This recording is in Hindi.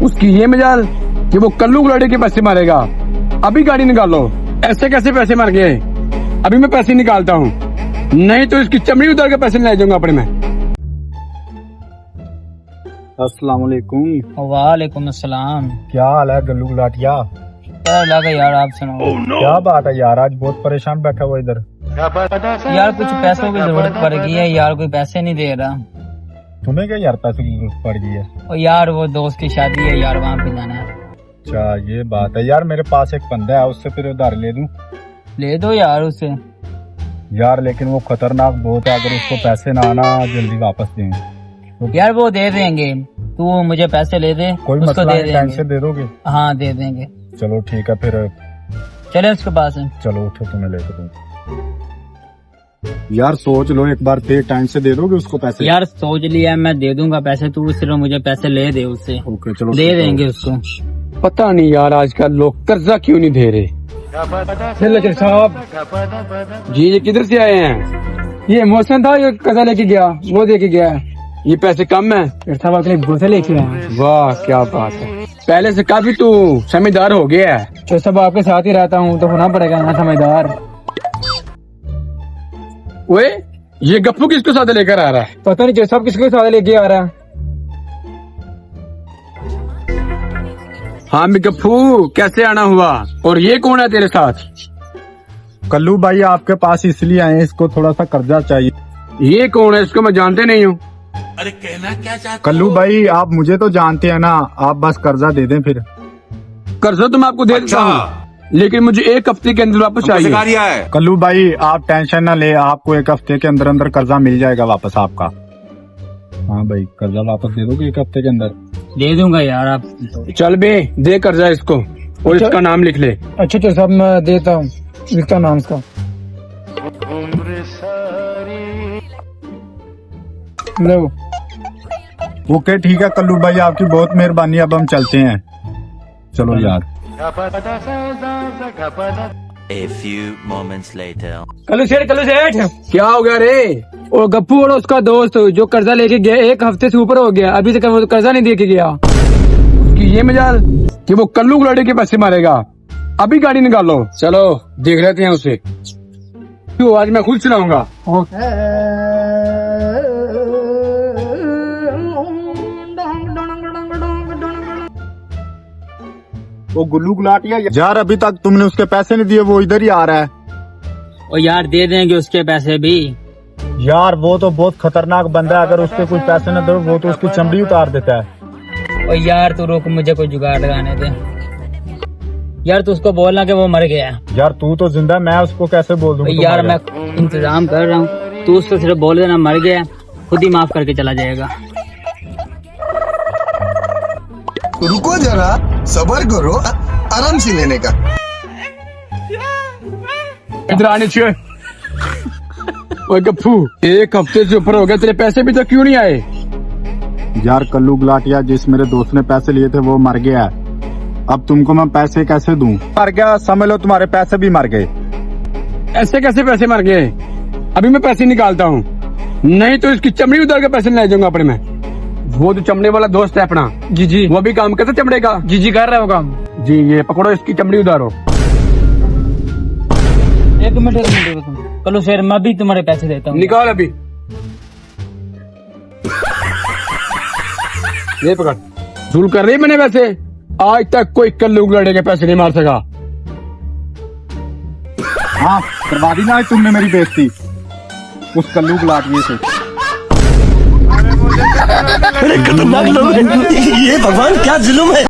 उसकी ये मजाल कि वो कल्लू गुलाटी के पैसे मारेगा। अभी गाड़ी निकालो। ऐसे कैसे पैसे मार गए? अभी मैं पैसे निकालता हूँ, नहीं तो इसकी चमड़ी उतार के पैसे ले जाऊंगा अपने में। अस्सलाम वालेकुम। वालेकुम अस्सलाम। क्या हाल है गल्लू गुलाटिया? लगा यार, आप सुनाओ। क्या बात है यार, आज बहुत परेशान बैठा हुआ इधर। यार कुछ पैसों की जरूरत पड़ गई है यार, कोई पैसे नहीं दे रहा। तुम्हें क्या यार पैसों की जरूरत पड़ गई है? और यार वो दोस्त की शादी है यार, वहाँ पे जाना है। अच्छा ये बात है यार, मेरे पास एक बंदा है, उससे फिर उधार ले दूं? ले दो यार उससे। यार लेकिन वो खतरनाक बहुत है, अगर उसको पैसे ना आना जल्दी वापस दें तो यार वो दे देंगे, तू मुझे पैसे ले दे, कोई उसको मसला दे नहीं, टाइम देंगे। से दे दोगे? हाँ दे देंगे। चलो ठीक है फिर, चले उसके पास है। चलो उठो तुम्हें लेकर दूं। यार सोच लो एक बार, फिर टाइम से दे दोगे उसको पैसे? यार सोच लिया, मैं दे दूंगा पैसे, तू सिर्फ मुझे पैसे ले दे उससे। ओके चलो दे देंगे उसको। पता नहीं यार आजकल लोग कर्जा क्यों नहीं दे रहे। साहब जी, ये किधर से आए हैं? ये मोहसिन था, ये कर्जा लेके गया, वो दे के गया। ये पैसे कम है साहब, अपने गोसे लेके आए। वाह क्या बात है, पहले से काफी तू समझदार हो गया है। तो सब आपके साथ ही रहता हूँ तो होना पड़ेगा ना समझदार। ओए ये गप्पू किसको साथ लेकर आ रहा है? पता नहीं, जैसा किसको साथ लेके आ रहा है। हाँ गप्पू, कैसे आना हुआ? और ये कौन है तेरे साथ? कल्लू भाई आपके पास इसलिए आए हैं, इसको थोड़ा सा कर्जा चाहिए। ये कौन है? इसको मैं जानते नहीं हूँ। अरे कहना क्या चाहते? कल्लू भाई आप मुझे तो जानते हैं ना, आप बस कर्जा दे दें फिर। कर्जा तो मैं आपको दे देता हूँ, लेकिन मुझे एक हफ्ते के अंदर वापस चाहिए। है कल्लू भाई आप टेंशन ना ले, आपको एक हफ्ते के अंदर अंदर कर्जा मिल जाएगा वापस आपका। हाँ भाई कर्जा वापस दे दोगे एक हफ्ते के अंदर? दे दूंगा यार आप। चल बे, दे कर्जा इसको और इसका नाम लिख ले। अच्छा तो सब मैं देता हूँ, लिखता नाम इसका। लो। ओके ठीक है कल्लू भाई, आपकी बहुत मेहरबानी, अब हम चलते हैं। चलो यार। A few moments later. Kullu सेठ क्या हो गया रे? वो गप्पू और उसका दोस्त जो कर्जा लेके गया, एक हफ्ते से ऊपर हो गया, अभी तक वो कर्जा नहीं दे के गया। उसकी ये मजाल कि वो कल्लू गुलाटी के पैसे मारेगा। अभी गाड़ी निकालो। चलो देख लेते हैं उसे। क्यों, आज मैं खुद चलाऊंगा। वो गुल्लू गुलाटिया यार, अभी तक तुमने उसके पैसे नहीं दिए, वो इधर ही आ रहा है। और यार दे देंगे उसके पैसे भी। यार वो तो बहुत खतरनाक बंदा है, अगर उसके कुछ पैसे न दो वो तो उसकी चमड़ी उतार देता है। और यार तू रुक, मुझे कोई जुगाड़ लगाने दे। यार तू उसको बोलना कि वो मर गया। यार तू तो जिंदा है, मैं उसको कैसे बोल दूं? यार मैं इंतजाम कर रहा हूँ, तू उसको सिर्फ बोल देना मर गया, खुद ही माफ करके चला जाएगा। रुको जरा, सबर करो, आराम से लेने का। इधर आने चाहिए। ओए गप्पू, एक हफ्ते से ऊपर हो गया, तेरे पैसे भी तो क्यों नहीं आए? यार कल्लू गुलाटिया, जिस मेरे दोस्त ने पैसे लिए थे वो मर गया है, अब तुमको मैं पैसे कैसे दूं? मर गया समझ लो, तुम्हारे पैसे भी मर गए। ऐसे कैसे पैसे मर गए? अभी मैं पैसे निकालता हूँ, नहीं तो इसकी चमड़ी उतार के पैसे ले जाऊंगा अपने में। वो तो चमड़े वाला दोस्त है अपना। जी वो भी काम करता चमड़े का। जी कर रहा है वो काम। जी ये पकड़ो, इसकी चमड़ी उतारो। एक मिनट कलो शेर, मैं भी तुम्हारे पैसे देता हूँ। निकाल अभी। ये पकड़। झूल कर रही मैंने वैसे, आज तक कोई कल्लू गुलाटी के पैसे नहीं मार सका। हाँ करवा दी ना तुमने मेरी बेइज्जती उस कल्लू गुलाटिये से। अरे खतरनाक लोग हैं। ये भगवान क्या जुल्म है।